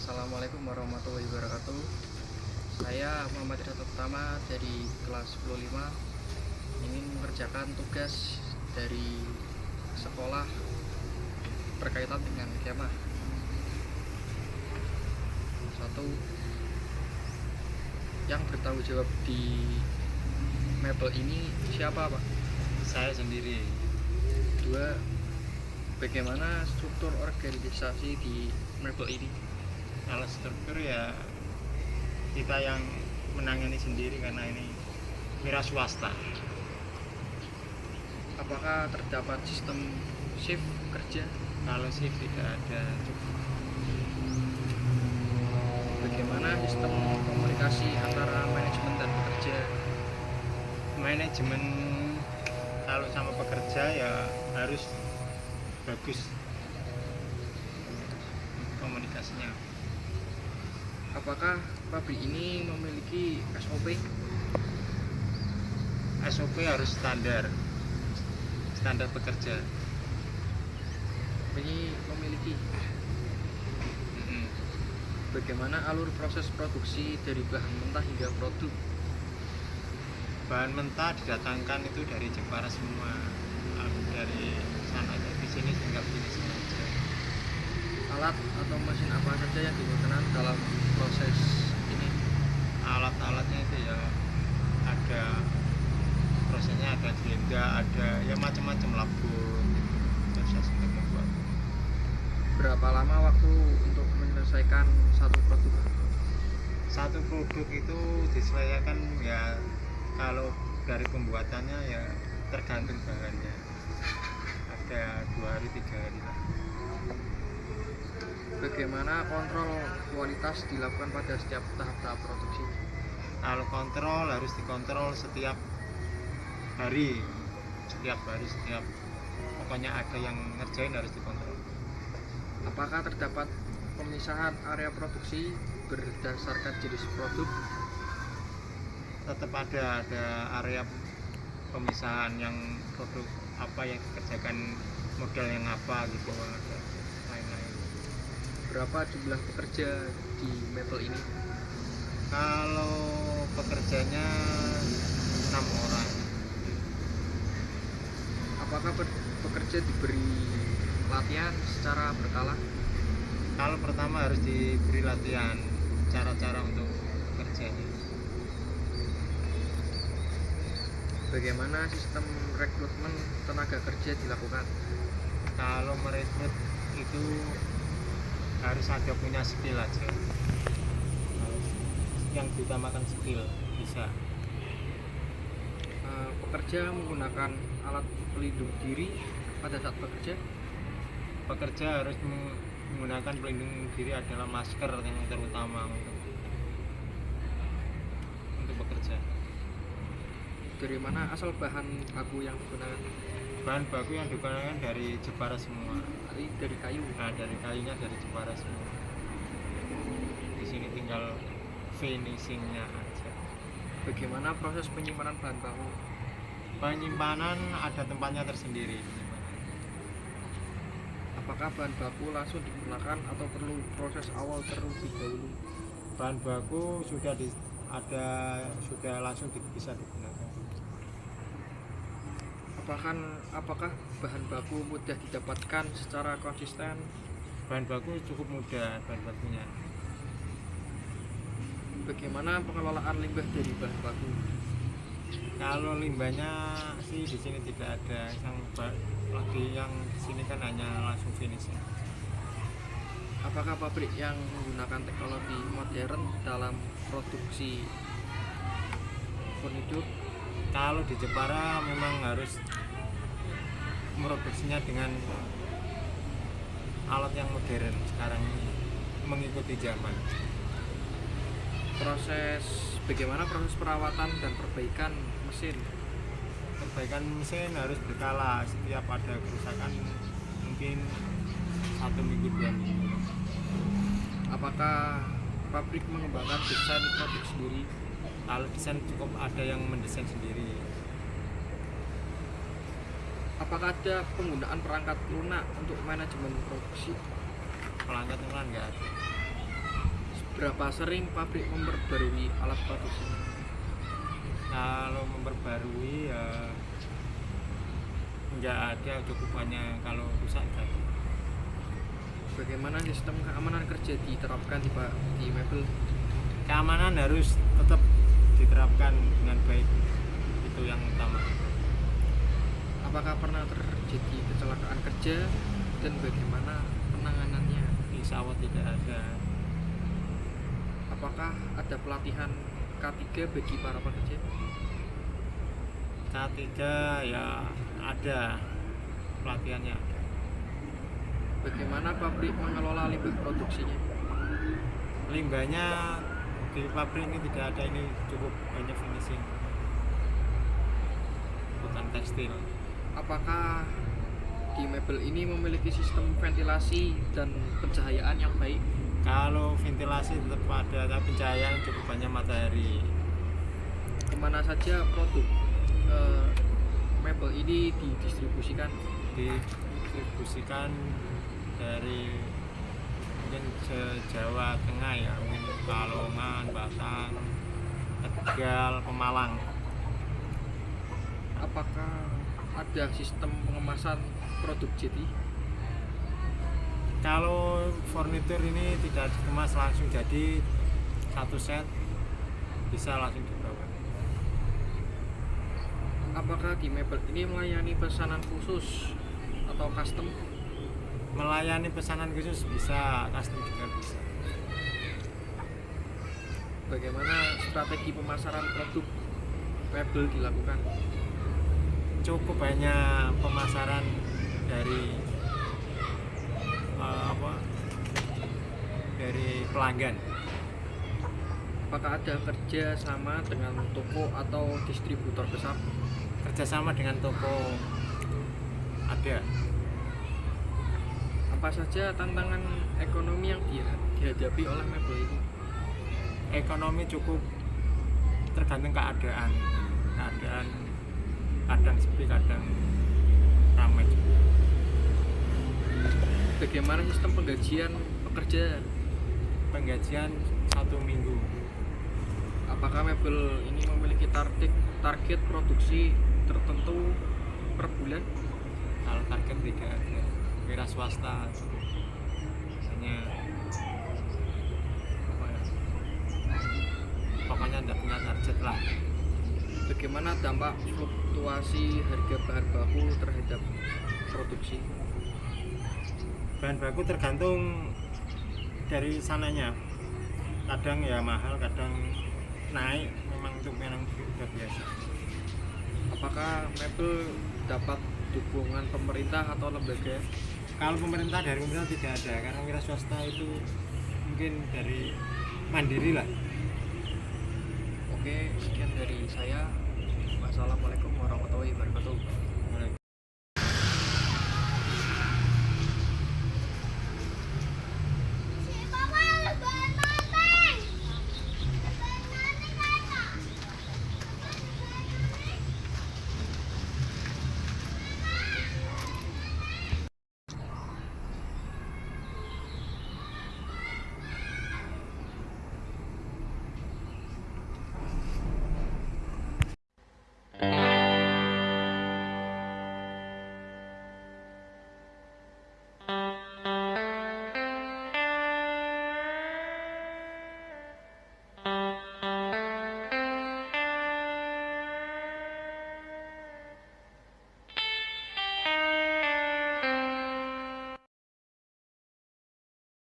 Assalamualaikum warahmatullahi wabarakatuh. Saya Muhammad Ridho Utama dari kelas 10.5 ingin mengerjakan tugas dari sekolah berkaitan dengan kemah. Satu, yang bertanggung jawab di mebel ini siapa, Pak? Saya sendiri. Dua, bagaimana struktur organisasi di mebel ini? Kalau struktur ya kita yang menangani sendiri karena ini wira swasta. Apakah terdapat sistem shift kerja? Kalau shift tidak ada. Bagaimana sistem komunikasi antara manajemen dan pekerja? Manajemen kalau sama pekerja ya harus bagus komunikasinya. Apakah pabrik ini memiliki SOP? SOP harus standar pekerja. Ini memiliki. Bagaimana alur proses produksi dari bahan mentah hingga produk? Bahan mentah didatangkan itu dari Jepara semua, dari sana di sini tinggal finish saja. Alat atau mesin apa saja yang digunakan dalam proses ini? Alat-alatnya itu ya ada prosesnya, ada gerinda, ada ya macam-macam labur proses untuk membuat. Berapa lama waktu untuk menyelesaikan satu produk? Satu produk itu diselesaikan ya kalau dari pembuatannya ya tergantung bahannya, ada 2 hari 3 hari lah. Bagaimana kontrol kualitas dilakukan pada setiap tahap-tahap produksi? Kalau kontrol harus dikontrol setiap hari, setiap pokoknya ada yang ngerjain harus dikontrol. Apakah terdapat pemisahan area produksi berdasarkan jenis produk? Tetap ada area pemisahan yang produk apa yang dikerjakan, model yang apa gitu, ada lain-lain. Berapa jumlah pekerja di mebel ini? Kalau pekerjanya 6 orang. Apakah pekerja diberi latihan secara berkala? Kalau pertama harus diberi latihan cara-cara untuk bekerjanya. Bagaimana sistem rekrutmen tenaga kerja dilakukan? Kalau merekrut itu harus ada punya skill aja. Yang diutamakan skill bisa. Pekerja menggunakan alat pelindung diri pada saat bekerja. Pekerja harus menggunakan pelindung diri adalah masker yang terutama untuk bekerja. Dari mana asal bahan baku yang digunakan? Bahan baku yang digunakan dari Jepara semua. Dari kayu. Nah, dari kayunya dari Jepara semua. Di sini tinggal finishingnya aja. Bagaimana proses penyimpanan bahan baku? Penyimpanan ada tempatnya tersendiri. Apakah bahan baku langsung digunakan atau perlu proses awal terlebih dahulu? Bahan baku sudah langsung bisa digunakan. Apakah bahan baku mudah didapatkan secara konsisten? Bahan baku cukup mudah bahan bakunya. Bagaimana pengelolaan limbah dari bahan baku? Kalau limbahnya sih di sini tidak ada, yang di sini kan hanya langsung finishing. Apakah pabrik yang menggunakan teknologi modern dalam produksi furnitur? Kalau di Jepara memang harus memproduksinya dengan alat yang modern sekarang ini, mengikuti zaman. Bagaimana proses perawatan dan perbaikan mesin? Perbaikan mesin harus berkala, setiap ada kerusakan mungkin 1 minggu 2 minggu. Apakah pabrik mengembangkan desain produk sendiri? Kalau desain cukup ada yang mendesain sendiri. Apakah ada penggunaan perangkat lunak untuk manajemen produksi? Pelanggan enggak ada. Berapa sering pabrik memperbarui alat produksi? Kalau memperbarui ya enggak ada, cukup hanya kalau rusak tadi. Bagaimana sistem keamanan kerja diterapkan di Mebel? Keamanan harus tetap diterapkan dengan baik, itu yang utama. Apakah pernah terjadi kecelakaan kerja dan bagaimana penanganannya? Insya Allah tidak ada. Apakah ada pelatihan K3 bagi para pekerja? K3 ya ada pelatihannya. Bagaimana pabrik mengelola limbah produksinya? Limbahnya di pabrik ini tidak ada, ini cukup banyak finishing, bukan tekstil. Apakah di Mebel ini memiliki sistem ventilasi dan pencahayaan yang baik? Kalau ventilasi tetap ada, tapi pencahayaan cukup banyak matahari. Kemana saja produk Mebel ini didistribusikan? Didistribusikan dari mungkin se-Jawa Tengah ya, mungkin Balongan, Batang, Tegal, Pemalang. Apakah ada sistem pengemasan produk jadi? Kalau furnitur ini tidak dikemas langsung jadi, satu set bisa langsung dibawa. Apakah di Mebel ini melayani pesanan khusus atau custom? Melayani pesanan khusus bisa, custom juga bisa. Bagaimana strategi pemasaran produk Mebel dilakukan? Cukup banyak pemasaran dari dari pelanggan. Apakah ada kerja sama dengan toko atau distributor besar? Kerjasama dengan toko ada. Apa saja tantangan ekonomi yang dihadapi oleh Mebel ini? Ekonomi cukup tergantung keadaan kadang sepi, kadang ramai juga. Bagaimana sistem penggajian pekerja? Penggajian 1 minggu. Apakah Mebel ini memiliki target produksi tertentu per bulan? Kalau target tidak ada, wira swasta misalnya pokoknya tidak punya target lah. Bagaimana dampak fluktuasi harga bahan baku terhadap produksi? Bahan baku tergantung dari sananya, kadang ya mahal, kadang naik, memang sudah biasa. Apakah Mebel dapat dukungan pemerintah atau lembaga? Kalau pemerintah, dari pemerintah tidak ada, karena wira swasta itu mungkin dari mandiri lah. Oke, sekian dari saya. Wassalamualaikum warahmatullahi wabarakatuh.